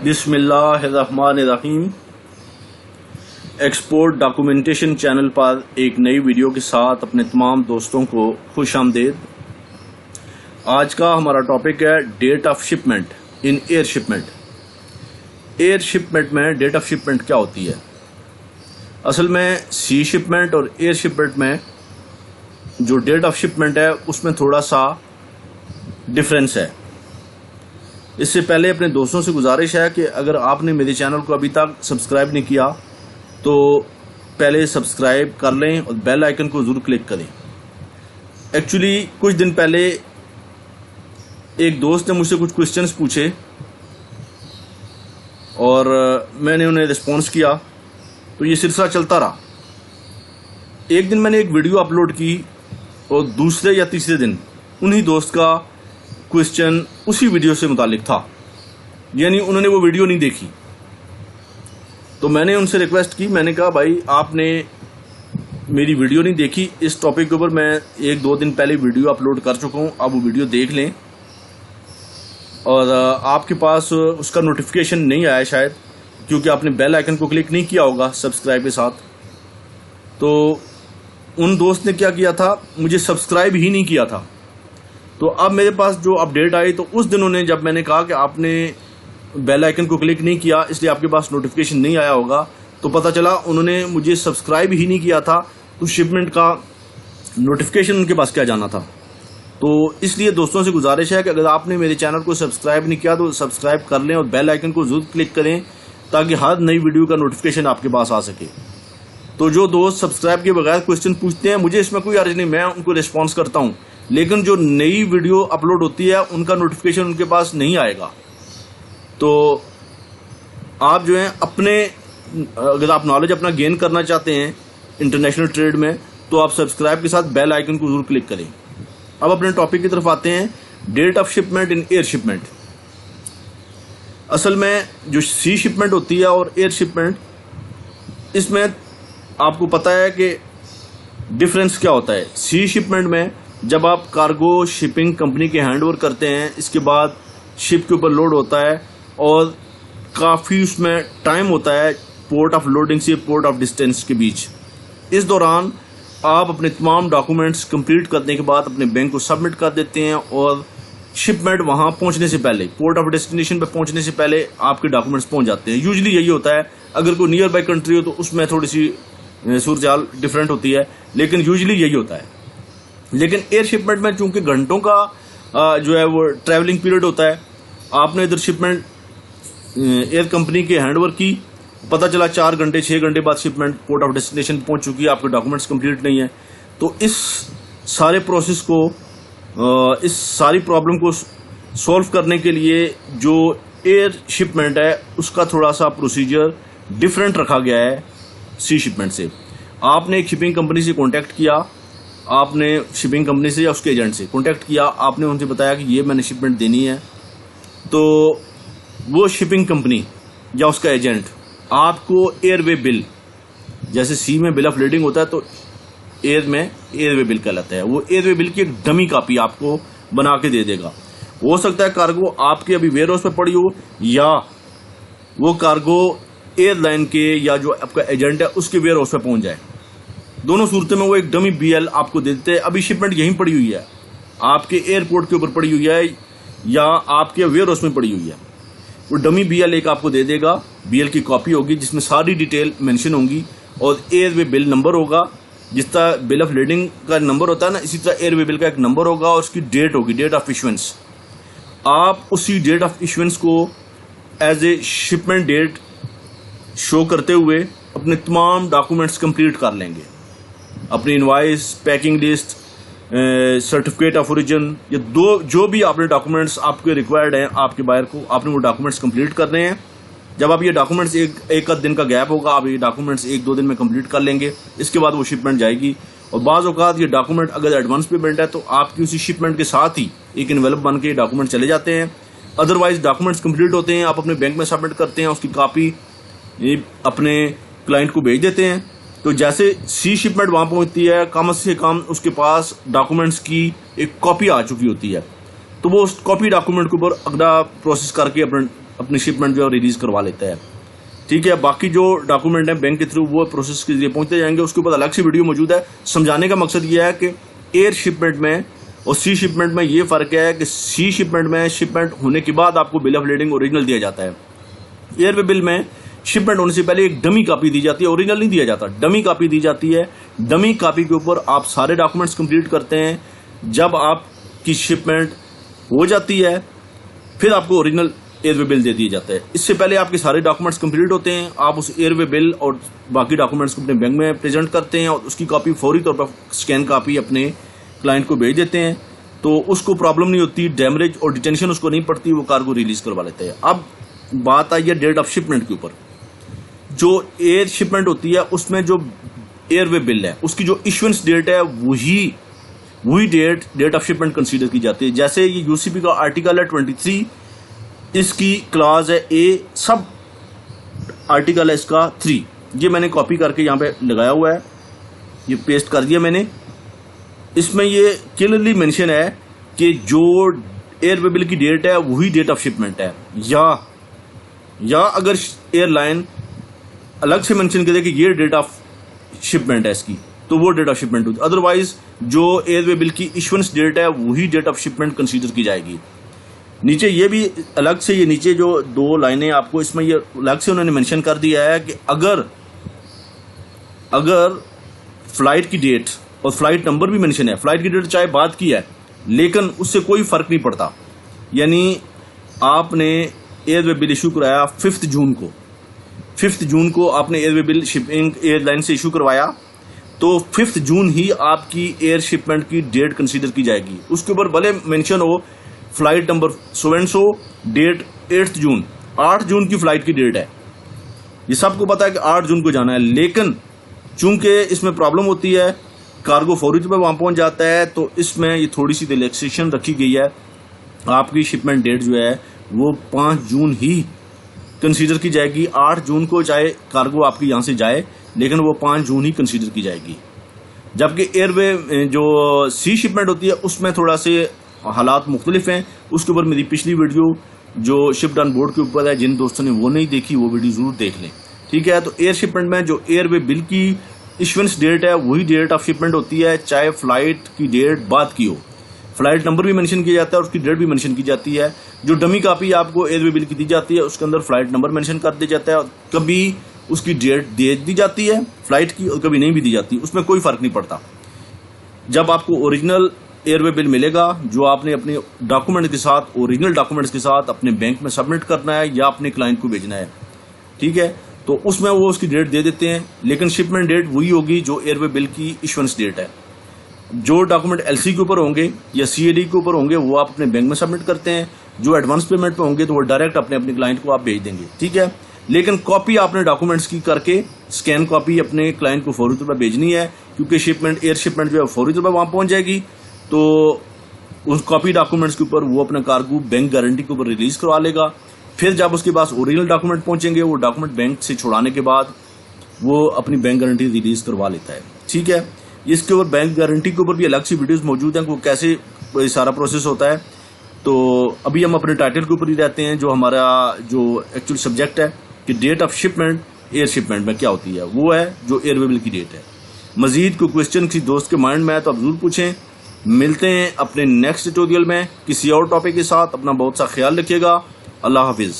बिस्मिल्लाहिर्रहमानिर्रहीम। Export documentation channel पर एक नई वीडियो के साथ अपने तमाम दोस्तों को खुश आमदेद। आज का हमारा टॉपिक है date of shipment in air shipment. Air shipment में डेट ऑफ शिपमेंट क्या होती है? असल में सी शिपमेंट और एयर शिपमेंट में जो डेट ऑफ शिपमेंट है उसमें थोड़ा सा डिफरेंस है। इससे पहले अपने दोस्तों से गुजारिश है कि अगर आपने मेरे चैनल को अभी तक सब्सक्राइब नहीं किया तो पहले सब्सक्राइब कर लें और बेल आइकन को ज़रूर क्लिक करें। एक्चुअली कुछ दिन पहले एक दोस्त ने मुझसे कुछ क्वेश्चंस पूछे और मैंने उन्हें रिस्पॉन्स किया, तो ये सिलसिला चलता रहा। एक दिन मैंने एक वीडियो अपलोड की और दूसरे या तीसरे दिन उन्हीं दोस्त का क्वेश्चन उसी वीडियो से मुतालिक था, यानी उन्होंने वो वीडियो नहीं देखी। तो मैंने उनसे रिक्वेस्ट की, मैंने कहा भाई आपने मेरी वीडियो नहीं देखी, इस टॉपिक के ऊपर मैं 1-2 दिन पहले वीडियो अपलोड कर चुका हूँ, आप वो वीडियो देख लें। और आपके पास उसका नोटिफिकेशन नहीं आया शायद, क्योंकि आपने बेल आइकन को क्लिक नहीं किया होगा सब्सक्राइब के साथ। तो उन दोस्त ने क्या किया था, मुझे सब्सक्राइब ही नहीं किया था। तो अब मेरे पास जो अपडेट आई, तो उस दिन उन्हें जब मैंने कहा कि आपने बेल आइकन को क्लिक नहीं किया इसलिए आपके पास नोटिफिकेशन नहीं आया होगा, तो पता चला उन्होंने मुझे सब्सक्राइब ही नहीं किया था, तो शिपमेंट का नोटिफिकेशन उनके पास क्या जाना था। तो इसलिए दोस्तों से गुजारिश है कि अगर आपने मेरे चैनल को सब्सक्राइब नहीं किया तो सब्सक्राइब कर लें और बेल आइकन को जरूर क्लिक करें ताकि हर नई वीडियो का नोटिफिकेशन आपके पास आ सके। तो जो दोस्त सब्सक्राइब के बगैर क्वेश्चन पूछते हैं, मुझे इसमें कोई अर्ज नहीं, मैं उनको रिस्पॉन्स करता हूँ, लेकिन जो नई वीडियो अपलोड होती है उनका नोटिफिकेशन उनके पास नहीं आएगा। तो आप जो है अपने, अगर आप नॉलेज अपना गेन करना चाहते हैं इंटरनेशनल ट्रेड में, तो आप सब्सक्राइब के साथ बेल आइकन को जरूर क्लिक करें। अब अपने टॉपिक की तरफ आते हैं, date of shipment in air shipment. असल में जो सी शिपमेंट होती है और एयर शिपमेंट, इसमें आपको पता है कि डिफरेंस क्या होता है। सी शिपमेंट में जब आप कार्गो शिपिंग कंपनी के हैंड ओवर करते हैं, इसके बाद शिप के ऊपर लोड होता है और काफ़ी उसमें टाइम होता है पोर्ट ऑफ लोडिंग से पोर्ट ऑफ डिस्टेंस के बीच। इस दौरान आप अपने तमाम डॉक्यूमेंट्स कंप्लीट करने के बाद अपने बैंक को सबमिट कर देते हैं और शिपमेंट वहां पहुंचने से पहले, पोर्ट ऑफ डेस्टिनेशन पर पहुंचने से पहले आपके डॉक्यूमेंट्स पहुंच जाते हैं। यूजुअली यही होता है। अगर कोई नियर बाय कंट्री हो तो उसमें थोड़ी सी सूरत डिफरेंट होती है, लेकिन यूजुअली यही होता है। लेकिन एयर शिपमेंट में चूंकि घंटों का जो है वो ट्रैवलिंग पीरियड होता है, आपने इधर शिपमेंट एयर कंपनी के हैंडओवर की, पता चला 4 घंटे 6 घंटे बाद शिपमेंट पोर्ट ऑफ डेस्टिनेशन पहुंच चुकी है, आपके डॉक्यूमेंट्स कंप्लीट नहीं है। तो इस सारे प्रोसेस को, इस सारी प्रॉब्लम को सॉल्व करने के लिए जो एयर शिपमेंट है उसका थोड़ा सा प्रोसीजर डिफरेंट रखा गया है सी शिपमेंट से। आपने एक शिपिंग कंपनी से कॉन्टैक्ट किया, आपने शिपिंग कंपनी से या उसके एजेंट से कॉन्टैक्ट किया, आपने उनसे बताया कि ये मैंने शिपमेंट देनी है, तो वो शिपिंग कंपनी या उसका एजेंट आपको एयरवे बिल, जैसे सी में बिल ऑफ लीडिंग होता है तो एयर में एयरवे बिल कहलाता है, वो एयरवे बिल की एक डमी कॉपी आपको बना के दे देगा। हो सकता है कार्गो आपके अभी वेयर हाउस में पड़ी हो, या वो कार्गो एयरलाइन के या जो आपका एजेंट है उसके वेयर हाउस में पहुंच जाए। दोनों सूरतों में वो एक डमी बीएल आपको दे देते हैं। अभी शिपमेंट यहीं पड़ी हुई है, आपके एयरपोर्ट के ऊपर पड़ी हुई है या आपके वेयर हाउस में पड़ी हुई है, वो डमी बीएल एक आपको दे देगा। बीएल की कॉपी होगी जिसमें सारी डिटेल मेंशन होंगी और एयरवे बिल नंबर होगा। जिस तरह बिल ऑफ लीडिंग का नंबर होता है ना, इसी तरह एयरवे बिल का एक नंबर होगा और उसकी डेट होगी, डेट ऑफ इशुएंस। आप उसी डेट ऑफ इशुएंस को as a shipment date show करते हुए अपने तमाम डॉक्यूमेंट्स कंप्लीट कर लेंगे। अपनी invoice, packing list, certificate of origin, ये जो भी आपने डॉक्यूमेंट्स आपके रिक्वायर्ड हैं आपके बायर को, आपने वो डॉक्यूमेंट्स कंप्लीट करने हैं। जब आप ये डॉक्यूमेंट्स एक आध दिन का गैप होगा, आप ये डॉक्यूमेंट्स 1-2 दिन में कंप्लीट कर लेंगे, इसके बाद वो शिपमेंट जाएगी। और बाज़ औक़ात ये डॉक्यूमेंट अगर एडवांस पेमेंट है तो आपकी उसी शिपमेंट के साथ ही एक इन्वेलप बन के डॉक्यूमेंट चले जाते हैं। अदरवाइज डॉक्यूमेंट्स कंप्लीट होते हैं, आप अपने बैंक में सबमिट करते हैं, उसकी कॉपी अपने क्लाइंट को भेज देते हैं। तो जैसे सी शिपमेंट वहां पहुंचती है, कम से कम उसके पास डॉक्यूमेंट्स की एक कॉपी आ चुकी होती है। तो वो उस कॉपी डॉक्यूमेंट के ऊपर अगला प्रोसेस करके अपना अपनी शिपमेंट जो है रिलीज करवा लेता है। ठीक है, बाकी जो डॉक्यूमेंट है बैंक के थ्रू वो प्रोसेस के जरिए पहुंचते जाएंगे, उसके ऊपर अलग से वीडियो मौजूद है। समझाने का मकसद ये है कि एयर शिपमेंट में और सी शिपमेंट में ये फर्क है कि सी शिपमेंट में शिपमेंट होने के बाद आपको बिल ऑफ लीडिंग ओरिजिनल दिया जाता है। एयरवे बिल में शिपमेंट होने से पहले एक डमी कॉपी दी जाती है, ओरिजिनल नहीं दिया जाता, डमी कॉपी दी जाती है। डमी कॉपी के ऊपर आप सारे डॉक्यूमेंट्स कंप्लीट करते हैं। जब आपकी शिपमेंट हो जाती है फिर आपको ओरिजिनल एयरवे बिल दे दिया जाता है। इससे पहले आपके सारे डॉक्यूमेंट्स कंप्लीट होते हैं, आप उस एयरवे बिल और बाकी डॉक्यूमेंट्स को अपने बैंक में प्रेजेंट करते हैं और उसकी कॉपी फौरी तौर पर स्कैन कॉपी अपने क्लाइंट को भेज देते हैं, तो उसको प्रॉब्लम नहीं होती, डैमेज और डिटेंशन उसको नहीं पड़ती, वो कार्गो रिलीज करवा लेते हैं। अब बात आई है डेट ऑफ शिपमेंट के ऊपर। जो एयर शिपमेंट होती है उसमें जो एयरवे बिल है उसकी जो इशुएंस डेट है वही डेट ऑफ शिपमेंट कंसीडर की जाती है। जैसे ये यूसीपी का आर्टिकल है 23, इसकी क्लास है ए, सब आर्टिकल है इसका 3। ये मैंने कॉपी करके यहाँ पे लगाया हुआ है, ये पेस्ट कर दिया मैंने। इसमें ये क्लियरली मेंशन है कि जो एयरवे बिल की डेट है वही डेट ऑफ शिपमेंट है, या अगर एयरलाइन अलग से मेंशन करे कि ये डेट ऑफ शिपमेंट है इसकी, तो वो डेट ऑफ शिपमेंट होती है। अदरवाइज जो एयरवे बिल की इशुएंस डेट है वही डेट ऑफ शिपमेंट कंसीडर की जाएगी। नीचे ये भी अलग से, ये नीचे जो 2 लाइनें आपको इसमें ये अलग से उन्होंने मेंशन कर दिया है कि अगर फ्लाइट की डेट और फ्लाइट नंबर भी मेंशन है, फ्लाइट की डेट चाहे बाद की है लेकिन उससे कोई फर्क नहीं पड़ता। यानी आपने एयरवे बिल इशू कराया 5 जून को आपने एयरवे बिल शिपिंग एयरलाइन से इशू करवाया, तो 5 जून ही आपकी एयर शिपमेंट की डेट कंसीडर की जाएगी। उसके ऊपर भले मेंशन हो flight number so and so, date 8 June, 8 June की फ्लाइट की डेट है, ये सबको पता है कि 8 जून को जाना है, लेकिन चूंकि इसमें प्रॉब्लम होती है, कार्गो फौरी तौर पर वहां पहुंच जाता है, तो इसमें ये थोड़ी सी रिलैक्सेशन रखी गई है। आपकी शिपमेंट डेट जो है वो 5 जून ही कंसीडर की जाएगी। 8 जून को चाहे कार्गो आपकी यहां से जाए, लेकिन वो 5 जून ही कंसीडर की जाएगी। जबकि एयरवे जो सी शिपमेंट होती है उसमें थोड़ा से हालात मुख्तलिफ हैं। उसके ऊपर मेरी पिछली वीडियो जो शिप्ड ऑन बोर्ड के ऊपर है, जिन दोस्तों ने वो नहीं देखी वो वीडियो जरूर देख लें। ठीक है, तो एयर शिपमेंट में जो एयरवे बिल की इशुएंस डेट है वही डेट ऑफ शिपमेंट होती है, चाहे फ्लाइट की डेट बाद की हो। फ्लाइट नंबर भी मेंशन किया जाता है और उसकी डेट भी मेंशन की जाती है। जो डमी कॉपी आपको एयरवे बिल की दी जाती है उसके अंदर फ्लाइट नंबर मेंशन कर दिया जाता है, कभी उसकी डेट दे दी जाती है फ्लाइट की और कभी नहीं भी दी जाती, उसमें कोई फर्क नहीं पड़ता। जब आपको ओरिजिनल एयरवे बिल मिलेगा जो आपने अपने डॉक्यूमेंट के साथ, ओरिजिनल डॉक्यूमेंट्स के साथ अपने बैंक में सबमिट करना है या अपने क्लाइंट को भेजना है, ठीक है, तो उसमें वो उसकी डेट दे देते हैं, लेकिन शिपमेंट डेट वही होगी जो एयरवे बिल की इशुएंस डेट है। जो डॉक्यूमेंट एलसी के ऊपर होंगे या सीएडी के ऊपर होंगे वो आप अपने बैंक में सबमिट करते हैं, जो एडवांस पेमेंट पे होंगे तो वो डायरेक्ट अपने क्लाइंट को आप भेज देंगे। ठीक है, लेकिन कॉपी आपने डॉक्यूमेंट्स की करके स्कैन कॉपी अपने क्लाइंट को फौरी तौर पर भेजनी है, क्योंकि शिपमेंट एयर शिपमेंट जो है फौरी तौर पर वहां पहुंच जाएगी, तो उस कॉपी डॉक्यूमेंट्स के ऊपर वो अपना कार्गो बैंक गारंटी के ऊपर रिलीज करवा लेगा। फिर जब उसके पास ओरिजिनल डॉक्यूमेंट पहुंचेंगे, वो डॉक्यूमेंट बैंक से छुड़ाने के बाद वो अपनी बैंक गारंटी रिलीज करवा लेता है। ठीक है, इसके ऊपर बैंक गारंटी के ऊपर भी अलग सी वीडियोस मौजूद हैं, वो कैसे सारा प्रोसेस होता है। तो अभी हम अपने टाइटल के ऊपर ही रहते हैं, जो हमारा जो एक्चुअल सब्जेक्ट है कि date of shipment air shipment में क्या होती है, वो है जो एयरवे बिल की डेट है। मजीद कोई क्वेश्चन किसी दोस्त के माइंड में है तो आप जरूर पूछें। मिलते हैं अपने नेक्स्ट ट्यूटोरियल में किसी और टॉपिक के साथ। अपना बहुत सा ख्याल रखिएगा। अल्लाह हाफिज।